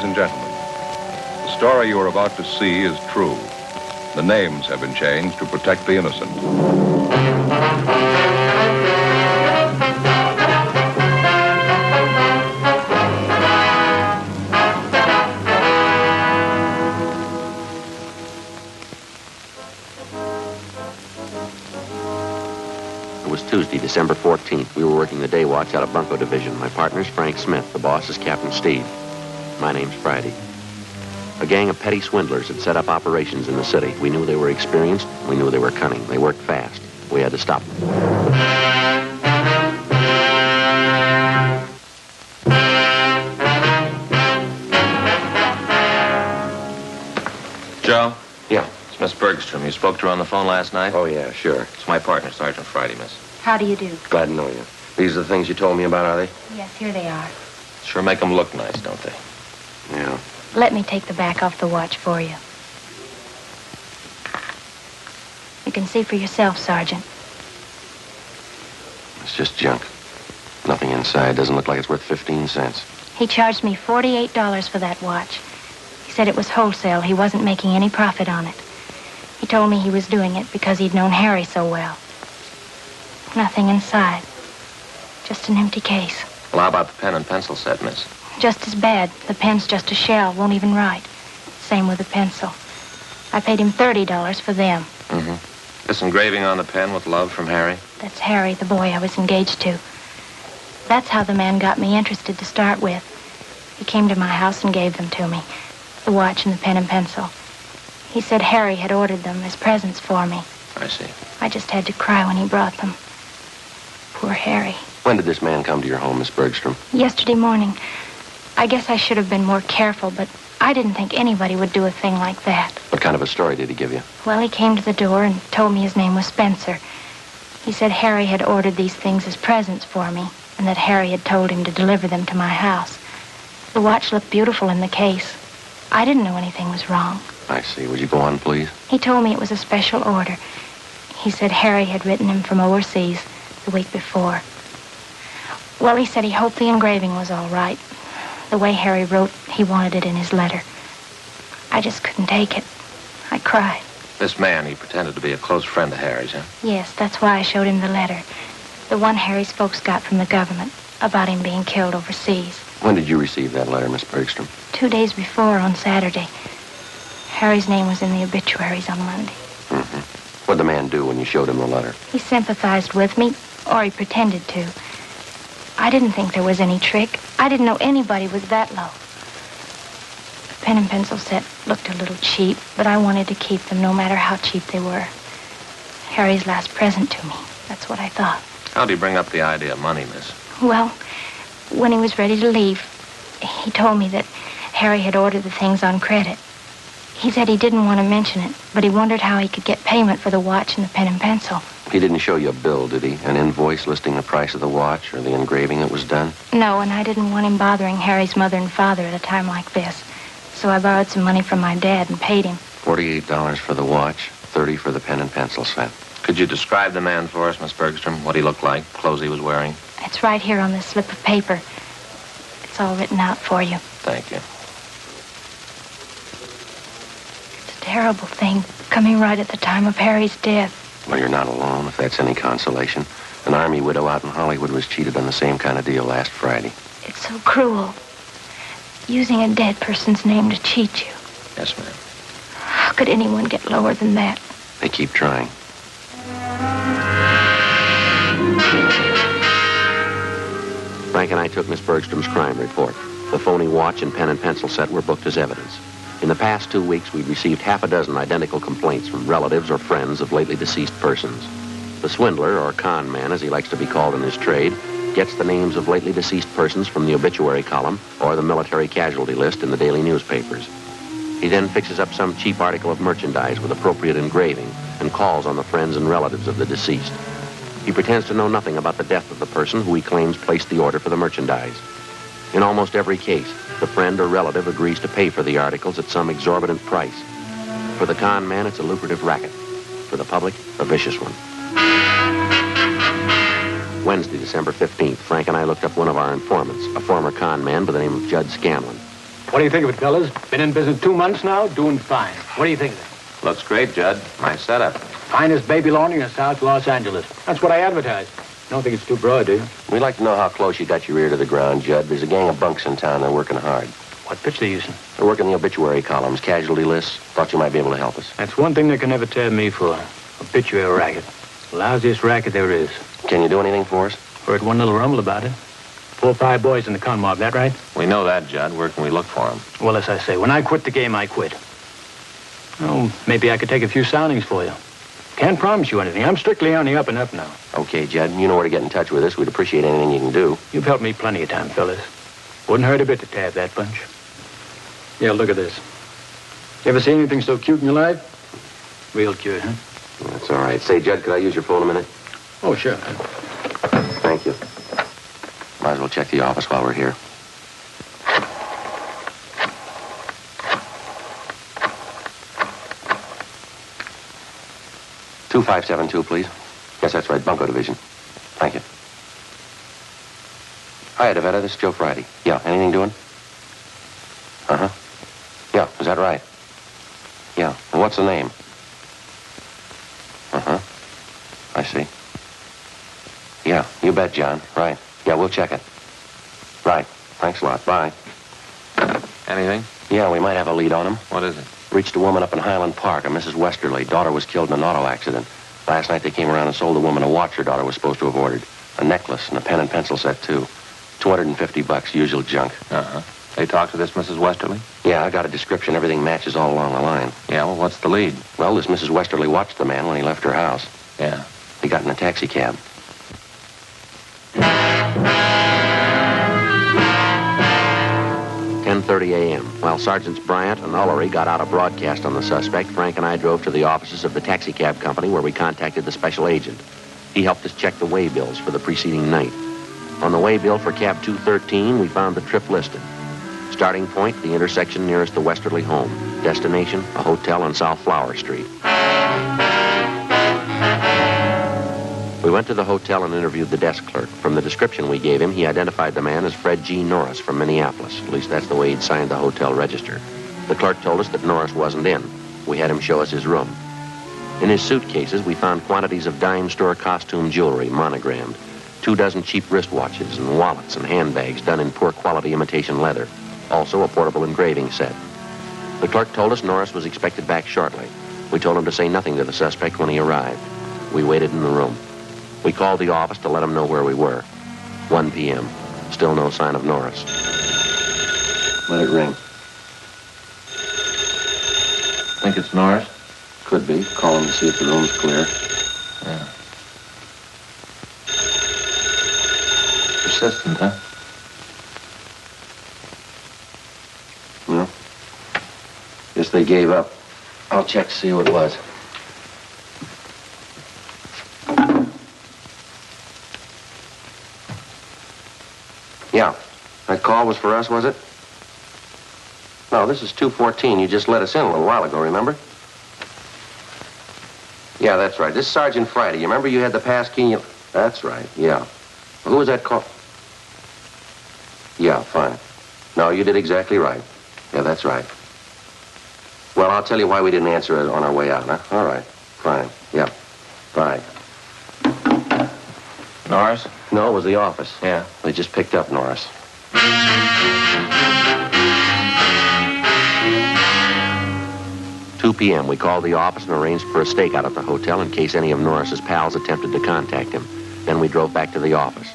and gentlemen, the story you are about to see is true. The names have been changed to protect the innocent. It was Tuesday, December 14th. We were working the day watch out of Bunko Division. My partner's Frank Smith. The boss is Captain Steve. My name's Friday. A gang of petty swindlers had set up operations in the city. We knew they were experienced. We knew they were cunning. They worked fast. We had to stop them. Joe? Yeah. It's Miss Bergstrom. You spoke to her on the phone last night? Oh, yeah, sure. It's my partner, Sergeant Friday, miss. How do you do? Glad to know you. These are the things you told me about, are they? Yes, here they are. Sure make them look nice, don't they? Yeah. Let me take the back off the watch for you. You can see for yourself, Sergeant. It's just junk. Nothing inside. Doesn't look like it's worth 15 cents. He charged me $48 for that watch. He said it was wholesale. He wasn't making any profit on it. He told me he was doing it because he'd known Harry so well. Nothing inside. Just an empty case. Well, how about the pen and pencil set, miss? Just as bad. The pen's just a shell. Won't even write. Same with the pencil. I paid him $30 for them. Mm-hmm. This engraving on the pen with love from Harry? That's Harry, the boy I was engaged to. That's how the man got me interested to start with. He came to my house and gave them to me. The watch and the pen and pencil. He said Harry had ordered them as presents for me. I see. I just had to cry when he brought them. Poor Harry. When did this man come to your home, Miss Bergstrom? Yesterday morning. I guess I should have been more careful, but I didn't think anybody would do a thing like that. What kind of a story did he give you? Well, he came to the door and told me his name was Spencer. He said Harry had ordered these things as presents for me, and that Harry had told him to deliver them to my house. The watch looked beautiful in the case. I didn't know anything was wrong. I see. Would you go on, please? He told me it was a special order. He said Harry had written him from overseas the week before. Well, he said he hoped the engraving was all right. The way Harry wrote, he wanted it in his letter. I just couldn't take it. I cried. This man, he pretended to be a close friend of Harry's, huh? Yes, that's why I showed him the letter. The one Harry's folks got from the government about him being killed overseas. When did you receive that letter, Miss Bergstrom? 2 days before, on Saturday. Harry's name was in the obituaries on Monday. Mm-hmm. What'd the man do when you showed him the letter? He sympathized with me, or he pretended to. I didn't think there was any trick. I didn't know anybody was that low. The pen and pencil set looked a little cheap, but I wanted to keep them no matter how cheap they were. Harry's last present to me. That's what I thought. How'd he bring up the idea of money, miss? Well, when he was ready to leave, he told me that Harry had ordered the things on credit. He said he didn't want to mention it, but he wondered how he could get payment for the watch and the pen and pencil. He didn't show you a bill, did he? An invoice listing the price of the watch or the engraving that was done? No, and I didn't want him bothering Harry's mother and father at a time like this. So I borrowed some money from my dad and paid him. $48 for the watch, $30 for the pen and pencil set. Could you describe the man for us, Miss Bergstrom? What he looked like, clothes he was wearing? It's right here on this slip of paper. It's all written out for you. Thank you. It's a terrible thing, coming right at the time of Harry's death. Well, you're not alone, if that's any consolation. An Army widow out in Hollywood was cheated on the same kind of deal last Friday. It's so cruel. Using a dead person's name to cheat you. Yes, ma'am. How could anyone get lower than that? They keep trying. Frank and I took Miss Bergstrom's crime report. The phony watch and pen and pencil set were booked as evidence. In the past 2 weeks, we'd received half a dozen identical complaints from relatives or friends of lately deceased persons. The swindler, or con man, as he likes to be called in his trade, gets the names of lately deceased persons from the obituary column or the military casualty list in the daily newspapers. He then fixes up some cheap article of merchandise with appropriate engraving and calls on the friends and relatives of the deceased. He pretends to know nothing about the death of the person who he claims placed the order for the merchandise. In almost every case, the friend or relative agrees to pay for the articles at some exorbitant price. For the con man, it's a lucrative racket. For the public, a vicious one. Wednesday, December 15th, Frank and I looked up one of our informants, a former con man by the name of Judd Scanlon. What do you think of it, fellas? Been in business 2 months now, doing fine. What do you think of it? Looks great, Judd. Nice setup. Finest baby laundry in South Los Angeles. That's what I advertise. Don't think it's too broad, do you? We'd like to know how close you got your ear to the ground, Judd. There's a gang of bunks in town. They're working hard. What pitch they using? They're working the obituary columns, casualty lists. Thought you might be able to help us. That's one thing they can never tab me for. Obituary racket. Lousiest racket there is. Can you do anything for us? Heard one little rumble about it. 4 or 5 boys in the con mob, that right? We know that, Judd. Where can we look for him? Well, as I say, when I quit the game, I quit. Oh, maybe I could take a few soundings for you. Can't promise you anything. I'm strictly on the up and up now. Okay, Judd. You know where to get in touch with us. We'd appreciate anything you can do. You've helped me plenty of time, fellas. Wouldn't hurt a bit to tab that bunch. Yeah, look at this. You ever seen anything so cute in your life? Real cute, huh? That's all right. Say, Judd, could I use your phone a minute? Oh, sure. Thank you. Might as well check the office while we're here. "2572, please." Yes, that's right. Bunko Division. Thank you. Hi, Devetta. This is Joe Friday. Yeah, anything doing? Uh-huh. Yeah, is that right? Yeah. And what's the name? Uh-huh. I see. Yeah, you bet, John. Right. Yeah, we'll check it. Right. Thanks a lot. Bye. Anything? Yeah, we might have a lead on him. What is it? Reached a woman up in Highland Park, a Mrs. Westerly. Daughter was killed in an auto accident. Last night they came around and sold the woman a watch her daughter was supposed to have ordered. A necklace and a pen and pencil set, too. $250, usual junk. Uh-huh. They talked to this Mrs. Westerly? Yeah, I got a description. Everything matches all along the line. Yeah, well, what's the lead? Well, this Mrs. Westerly watched the man when he left her house. Yeah. He got in a taxi cab. 10:30 a.m. While Sergeants Bryant and Ullery got out a broadcast on the suspect, Frank and I drove to the offices of the taxi cab company where we contacted the special agent. He helped us check the way bills for the preceding night. On the way bill for cab 213, we found the trip listed. Starting point, the intersection nearest the Westerly home. Destination, a hotel on South Flower Street. We went to the hotel and interviewed the desk clerk. From the description we gave him, he identified the man as Fred G. Norris from Minneapolis. At least that's the way he'd signed the hotel register. The clerk told us that Norris wasn't in. We had him show us his room. In his suitcases, we found quantities of dime store costume jewelry, monogrammed, 24 cheap wristwatches and wallets and handbags done in poor quality imitation leather. Also a portable engraving set. The clerk told us Norris was expected back shortly. We told him to say nothing to the suspect when he arrived. We waited in the room. We called the office to let him know where we were. 1 p.m. Still no sign of Norris. Let it ring. Think it's Norris? Could be. Call him to see if the room's clear. Yeah. Persistent, huh? No. Guess they gave up. I'll check to see who it was. Yeah. That call was for us, was it? No, this is 214. You just let us in a little while ago, remember? Yeah, that's right. This is Sergeant Friday. You remember you had the pass key? That's right, yeah. Well, who was that call? Yeah, fine. No, you did exactly right. Yeah, that's right. Well, I'll tell you why we didn't answer it on our way out, huh? All right, fine. Yeah, bye. Norris? No, it was the office. Yeah. They just picked up Norris. 2 p.m. We called the office and arranged for a stakeout at the hotel in case any of Norris's pals attempted to contact him. Then we drove back to the office.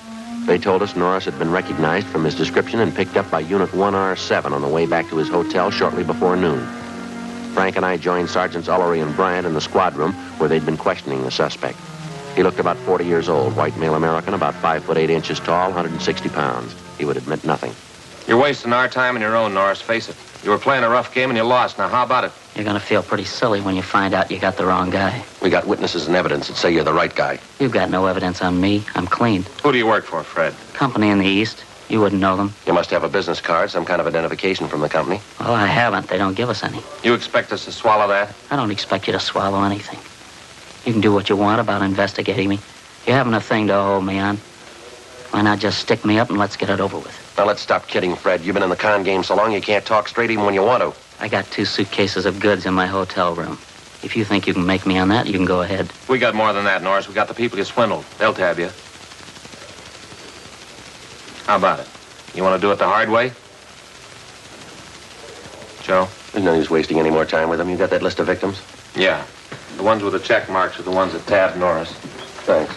They told us Norris had been recognized from his description and picked up by Unit 1R7 on the way back to his hotel shortly before noon. Frank and I joined Sergeants Ullery and Bryant in the squad room where they'd been questioning the suspect. He looked about 40 years old, white male American, about 5 foot 8 inches tall, 160 pounds. He would admit nothing. You're wasting our time and your own, Norris. Face it. You were playing a rough game and you lost. Now, how about it? You're going to feel pretty silly when you find out you got the wrong guy. We got witnesses and evidence that say you're the right guy. You've got no evidence on me. I'm clean. Who do you work for, Fred? Company in the East. You wouldn't know them. You must have a business card, some kind of identification from the company. Well, I haven't. They don't give us any. You expect us to swallow that? I don't expect you to swallow anything. You can do what you want about investigating me. You haven't a thing to hold me on. Why not just stick me up and let's get it over with? Now, let's stop kidding, Fred. You've been in the con game so long you can't talk straight even when you want to. I got 2 suitcases of goods in my hotel room. If you think you can make me on that, you can go ahead. We got more than that, Norris. We got the people you swindled. They'll tab you. How about it? You want to do it the hard way? Joe? There's no use wasting any more time with them. You got that list of victims? Yeah. The ones with the check marks are the ones that tabbed Norris. Thanks.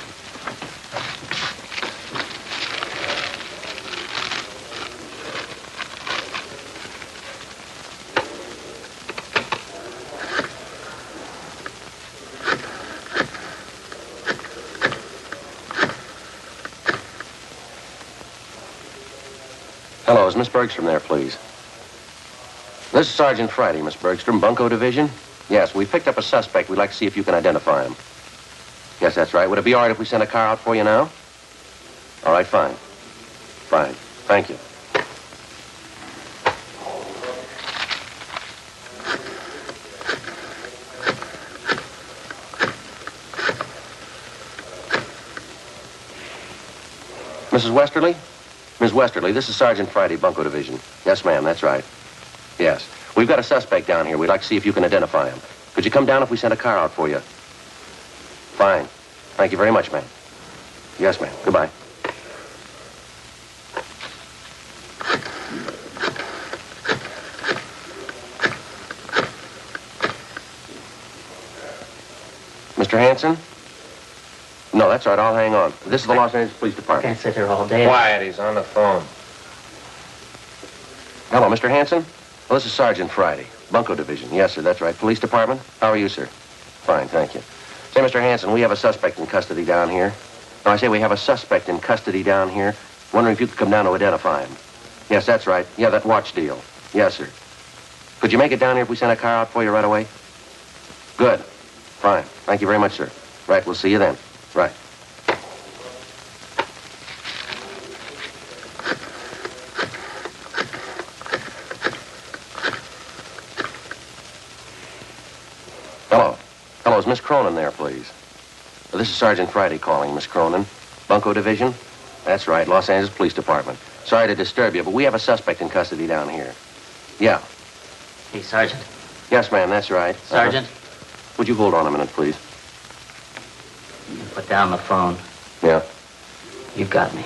Hello, is Miss Bergstrom there, please? This is Sergeant Friday, Miss Bergstrom, Bunko Division. Yes, we picked up a suspect. We'd like to see if you can identify him. Yes, that's right. Would it be all right if we sent a car out for you now? All right, fine. Fine. Thank you. Mrs. Westerly? Ms. Westerly, this is Sergeant Friday, Bunko Division. Yes, ma'am, that's right. Yes. We've got a suspect down here. We'd like to see if you can identify him. Could you come down if we sent a car out for you? Fine. Thank you very much, ma'am. Yes, ma'am. Goodbye. Mr. Hanson? No, that's all right. I'll hang on. This is the Los Angeles Police I Department. can't sit here all day. Quiet, he's on the phone. Hello, Mr. Hanson? Well, this is Sergeant Friday, Bunko Division. Yes, sir, that's right. Police Department? How are you, sir? Fine, thank you. Say, Mr. Hanson, we have a suspect in custody down here. No, I say we have a suspect in custody down here. Wondering if you could come down to identify him. Yes, that's right. Yeah, that watch deal. Yes, sir. Could you make it down here if we sent a car out for you right away? Good. Fine. Thank you very much, sir. Right, we'll see you then. Right. Hello. Hello, is Miss Cronin there, please? This is Sergeant Friday calling, Miss Cronin. Bunko Division? That's right, Los Angeles Police Department. Sorry to disturb you, but we have a suspect in custody down here. Yeah. Hey, Sergeant. Yes, ma'am, that's right. Sergeant? Would you hold on a minute, please? You can put down the phone. Yeah. You got me.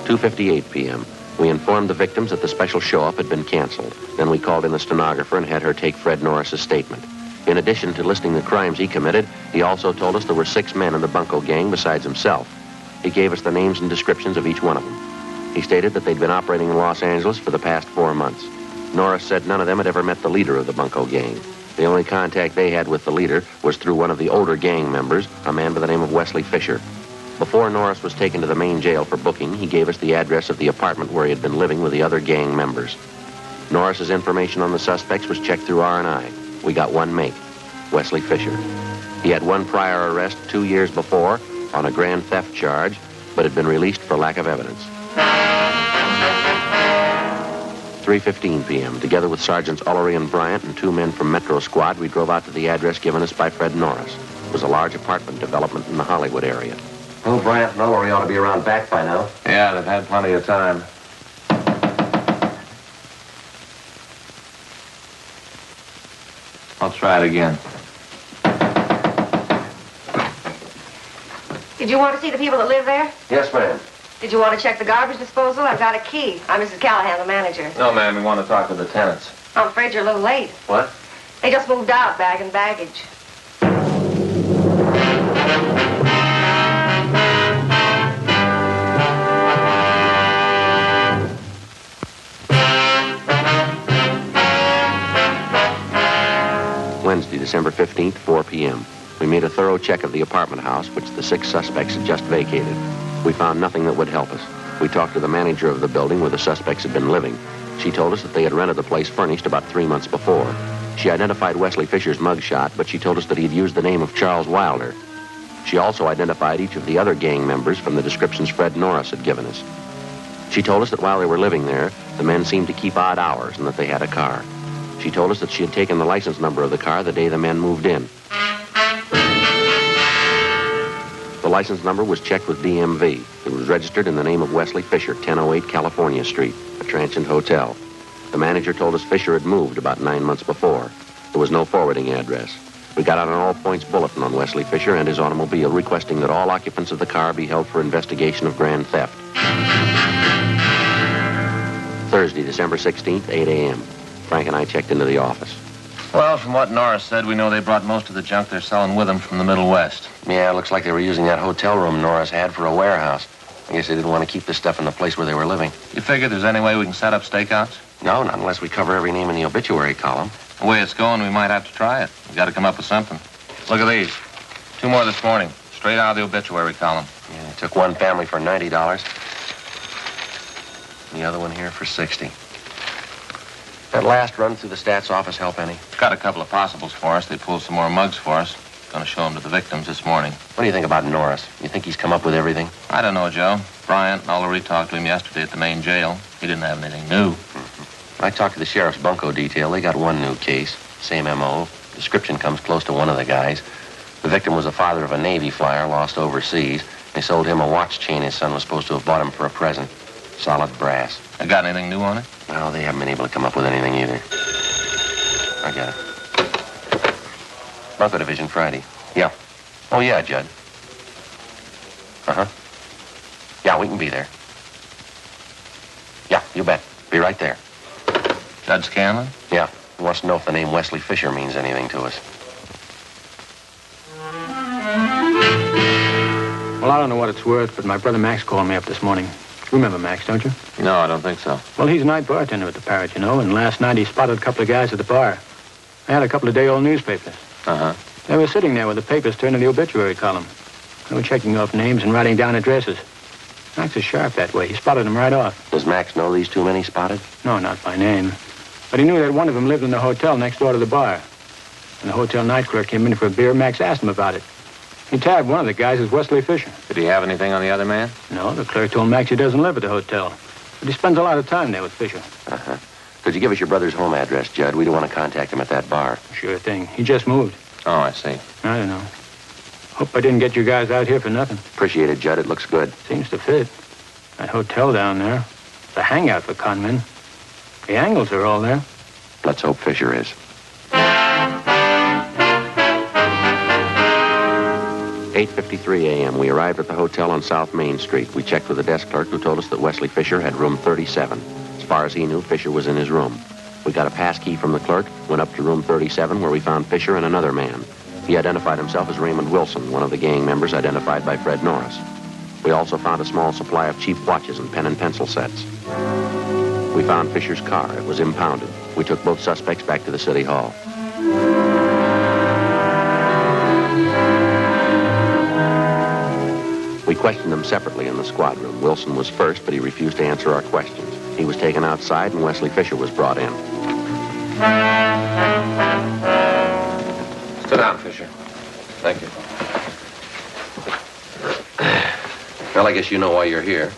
$2:58 p.m. We informed the victims that the special show-up had been canceled. Then we called in the stenographer and had her take Fred Norris's statement. In addition to listing the crimes he committed, he also told us there were 6 men in the Bunko gang besides himself. He gave us the names and descriptions of each one of them. He stated that they'd been operating in Los Angeles for the past 4 months. Norris said none of them had ever met the leader of the Bunko gang. The only contact they had with the leader was through one of the older gang members, a man by the name of Wesley Fisher. Before Norris was taken to the main jail for booking, he gave us the address of the apartment where he had been living with the other gang members. Norris's information on the suspects was checked through R&I. We got one make, Wesley Fisher. He had one prior arrest 2 years before on a grand theft charge, but had been released for lack of evidence. 3:15 p.m. Together with Sergeants Ullery and Bryant and 2 men from Metro Squad, we drove out to the address given us by Fred Norris. It was a large apartment development in the Hollywood area. Oh, Bryant and Ullery ought to be around back by now. Yeah, they've had plenty of time. I'll try it again. Did you want to see the people that live there? Yes, ma'am. Did you want to check the garbage disposal? I've got a key. I'm Mrs. Callahan, the manager. No, ma'am, we want to talk to the tenants. I'm afraid you're a little late. What? They just moved out, bag and baggage. Wednesday, December 15th, 4 p.m. We made a thorough check of the apartment house, which the 6 suspects had just vacated. We found nothing that would help us. We talked to the manager of the building where the suspects had been living. She told us that they had rented the place furnished about 3 months before. She identified Wesley Fisher's mugshot, but she told us that he had used the name of Charles Wilder. She also identified each of the other gang members from the descriptions Fred Norris had given us. She told us that while they were living there, the men seemed to keep odd hours and that they had a car. She told us that she had taken the license number of the car the day the men moved in. The license number was checked with DMV. It was registered in the name of Wesley Fisher, 1008 California Street, a transient hotel. The manager told us Fisher had moved about 9 months before. There was no forwarding address. We got out an all-points bulletin on Wesley Fisher and his automobile, requesting that all occupants of the car be held for investigation of grand theft. Thursday, December 16th, 8 a.m. Frank and I checked into the office. Well, from what Norris said, we know they brought most of the junk they're selling with them from the Middle West. Yeah, it looks like they were using that hotel room Norris had for a warehouse. I guess they didn't want to keep the stuff in the place where they were living. You figure there's any way we can set up stakeouts? No, not unless we cover every name in the obituary column. The way it's going, we might have to try it. We've got to come up with something. Look at these. 2 more this morning, straight out of the obituary column. Yeah, it took one family for $90. The other one here for $60. That last run through the stats office help any? Got a couple of possibles for us. They pulled some more mugs for us. Gonna show them to the victims this morning. What do you think about Norris? You think he's come up with everything? I don't know, Joe. Bryant and Ullery talked to him yesterday at the main jail. He didn't have anything new. I talked to the sheriff's bunco detail. They got one new case. Same M.O. Description comes close to one of the guys. The victim was the father of a Navy flyer lost overseas. They sold him a watch chain his son was supposed to have bought him for a present. Solid brass. I got anything new on it? Well, they haven't been able to come up with anything either. I got it. Bunco Division, Friday. Yeah. Oh, yeah, Judd. Uh-huh. Yeah, we can be there. Yeah, you bet. Be right there. Judd Scanlon? Yeah. He wants to know if the name Wesley Fisher means anything to us. Well, I don't know what it's worth, but my brother Max called me up this morning. You remember Max, don't you? No, I don't think so. Well, he's a night bartender at the Parrot, you know, and last night he spotted a couple of guys at the bar. They had a couple of day-old newspapers. Uh-huh. They were sitting there with the papers turned to the obituary column. They were checking off names and writing down addresses. Max is sharp that way. He spotted them right off. Does Max know these two men he spotted? No, not by name. But he knew that one of them lived in the hotel next door to the bar. When the hotel night clerk came in for a beer, Max asked him about it. He tagged one of the guys as Wesley Fisher. Did he have anything on the other man? No, the clerk told Max he doesn't live at the hotel. But he spends a lot of time there with Fisher. Uh-huh. Could you give us your brother's home address, Judd? We don't want to contact him at that bar. Sure thing. He just moved. Oh, I see. I don't know. Hope I didn't get you guys out here for nothing. Appreciate it, Judd. It looks good. Seems to fit. That hotel down there. It's a hangout for con men. The angles are all there. Let's hope Fisher is. 8:53 a.m. We arrived at the hotel on South Main Street. We checked with the desk clerk who told us that Wesley Fisher had room 37. As far as he knew, Fisher was in his room. We got a pass key from the clerk, went up to room 37 where we found Fisher and another man. He identified himself as Raymond Wilson, one of the gang members identified by Fred Norris. We also found a small supply of cheap watches and pen and pencil sets. We found Fisher's car. It was impounded. We took both suspects back to the city hall. We questioned them separately in the squad room. Wilson was first, but he refused to answer our questions. He was taken outside, and Wesley Fisher was brought in. Sit down, Fisher. Thank you. Well, I guess you know why you're here.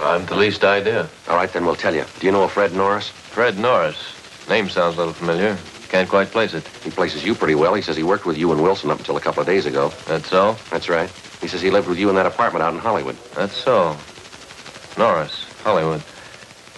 I haven't the least idea. All right, then we'll tell you. Do you know a Fred Norris? Fred Norris. Name sounds a little familiar. Can't quite place it. He places you pretty well. He says he worked with you and Wilson up until a couple of days ago. That's so? That's right. He says he lived with you in that apartment out in Hollywood. That's so. Norris, Hollywood.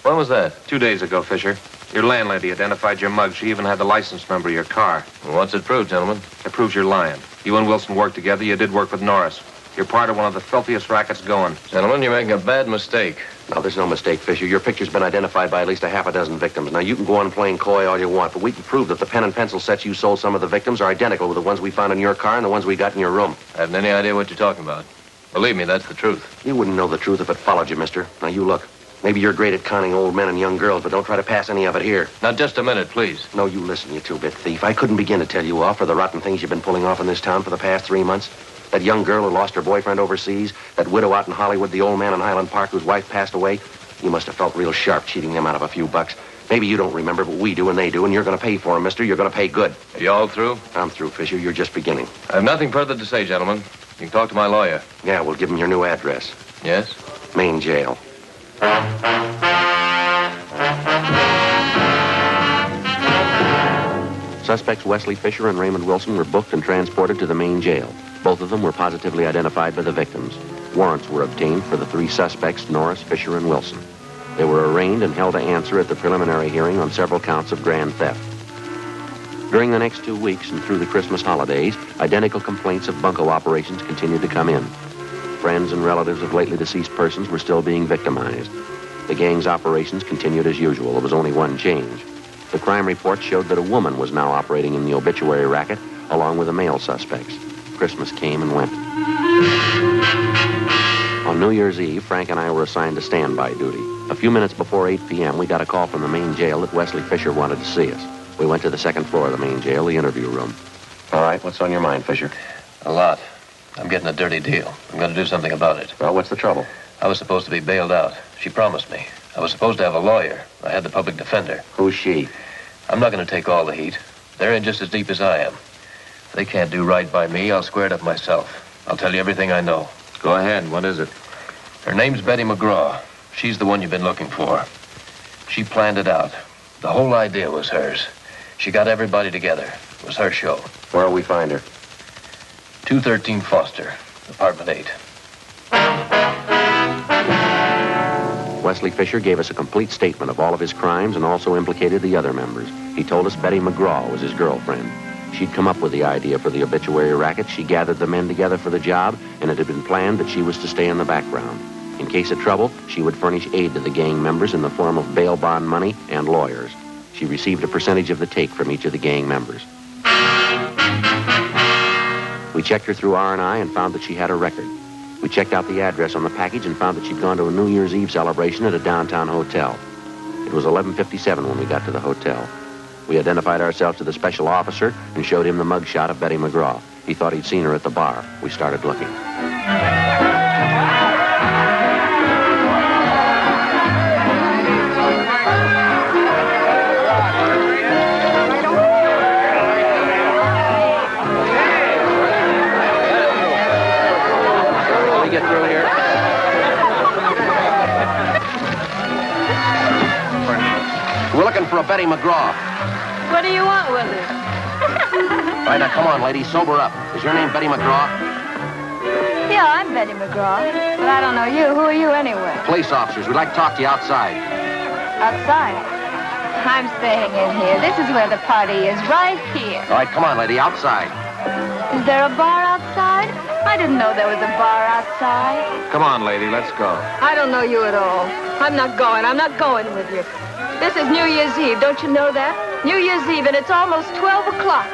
When was that? 2 days ago, Fisher. Your landlady identified your mug. She even had the license number of your car. Well, what's it prove, gentlemen? It proves you're lying. You and Wilson worked together. You did work with Norris. You're part of one of the filthiest rackets going. Gentlemen, you're making a bad mistake. No, there's no mistake, Fisher. Your picture's been identified by at least a half a dozen victims. Now, you can go on playing coy all you want, but we can prove that the pen and pencil sets you sold some of the victims are identical with the ones we found in your car and the ones we got in your room. I haven't any idea what you're talking about. Believe me, that's the truth. You wouldn't know the truth if it followed you, mister. Now, you look. Maybe you're great at conning old men and young girls, but don't try to pass any of it here. Now, just a minute, please. No, you listen, you two-bit thief. I couldn't begin to tell you off for the rotten things you've been pulling off in this town for the past 3 months. That young girl who lost her boyfriend overseas, that widow out in Hollywood, the old man in Highland Park whose wife passed away. You must have felt real sharp cheating them out of a few bucks. Maybe you don't remember, but we do and they do, and you're going to pay for them, mister. You're going to pay good. Are you all through? I'm through, Fisher. You're just beginning. I have nothing further to say, gentlemen. You can talk to my lawyer. Yeah, we'll give him your new address. Yes? Main jail. Suspects Wesley Fisher and Raymond Wilson were booked and transported to the main jail. Both of them were positively identified by the victims. Warrants were obtained for the three suspects, Norris, Fisher, and Wilson. They were arraigned and held to answer at the preliminary hearing on several counts of grand theft. During the next 2 weeks and through the Christmas holidays, identical complaints of bunco operations continued to come in. Friends and relatives of lately deceased persons were still being victimized. The gang's operations continued as usual. There was only one change. The crime report showed that a woman was now operating in the obituary racket, along with the male suspects. Christmas came and went. On New Year's Eve, Frank and I were assigned to standby duty. A few minutes before 8 p.m., we got a call from the main jail that Wesley Fisher wanted to see us. We went to the second floor of the main jail, the interview room. All right, what's on your mind, Fisher? A lot. I'm getting a dirty deal. I'm going to do something about it. Well, what's the trouble? I was supposed to be bailed out. She promised me. I was supposed to have a lawyer. I had the public defender. Who's she? I'm not going to take all the heat. They're in just as deep as I am. If they can't do right by me, I'll square it up myself. I'll tell you everything I know. Go ahead. What is it? Her name's Betty McGraw. She's the one you've been looking for. She planned it out. The whole idea was hers. She got everybody together. It was her show. Where'll we find her? 213 Foster, apartment 8. Wesley Fisher gave us a complete statement of all of his crimes and also implicated the other members. He told us Betty McGraw was his girlfriend. She'd come up with the idea for the obituary racket. She gathered the men together for the job, and it had been planned that she was to stay in the background. In case of trouble, she would furnish aid to the gang members in the form of bail bond money and lawyers. She received a percentage of the take from each of the gang members. We checked her through R&I and found that she had a record. We checked out the address on the package and found that she'd gone to a New Year's Eve celebration at a downtown hotel. It was 11:57 when we got to the hotel. We identified ourselves to the special officer and showed him the mugshot of Betty McGraw. He thought he'd seen her at the bar. We started looking. Can we get through here? We're looking for a Betty McGraw. What do you want with her? All right, now, come on, lady. Sober up. Is your name Betty McGraw? Yeah, I'm Betty McGraw, but I don't know you. Who are you anyway? Police officers. We'd like to talk to you outside. Outside? I'm staying in here. This is where the party is, right here. All right, come on, lady. Outside. Is there a bar outside? I didn't know there was a bar outside. Come on, lady. Let's go. I don't know you at all. I'm not going. I'm not going with you. This is New Year's Eve. Don't you know that? New Year's Eve, and it's almost 12 o'clock.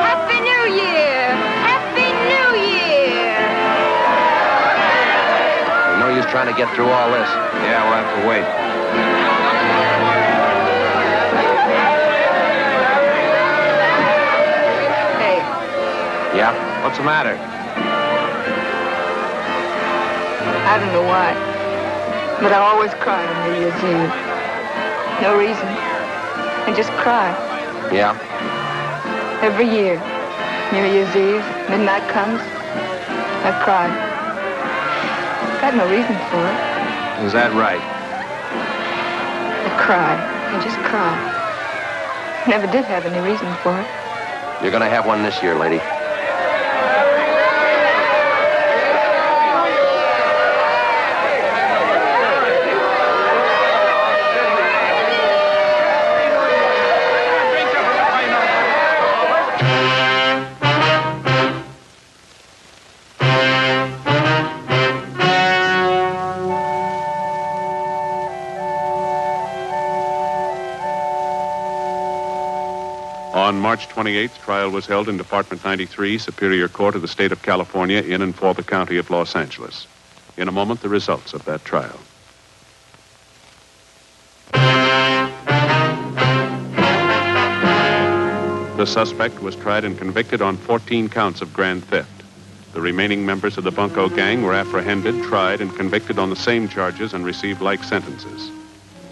Happy New Year! Happy New Year! No use trying to get through all this. Yeah, we'll have to wait. Yeah? What's the matter? I don't know why, but I always cry on New Year's Eve. No reason. I just cry. Yeah? Every year. New Year's Eve, midnight comes, I cry. Got no reason for it. Is that right? I cry. I just cry. Never did have any reason for it. You're gonna have one this year, lady. On March 28th, trial was held in Department 93, Superior Court of the State of California, in and for the County of Los Angeles. In a moment, the results of that trial. The suspect was tried and convicted on 14 counts of grand theft. The remaining members of the bunco gang were apprehended, tried, and convicted on the same charges and received like sentences.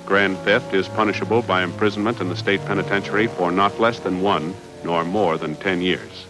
Grand theft is punishable by imprisonment in the state penitentiary for not less than 1 nor more than 10 years.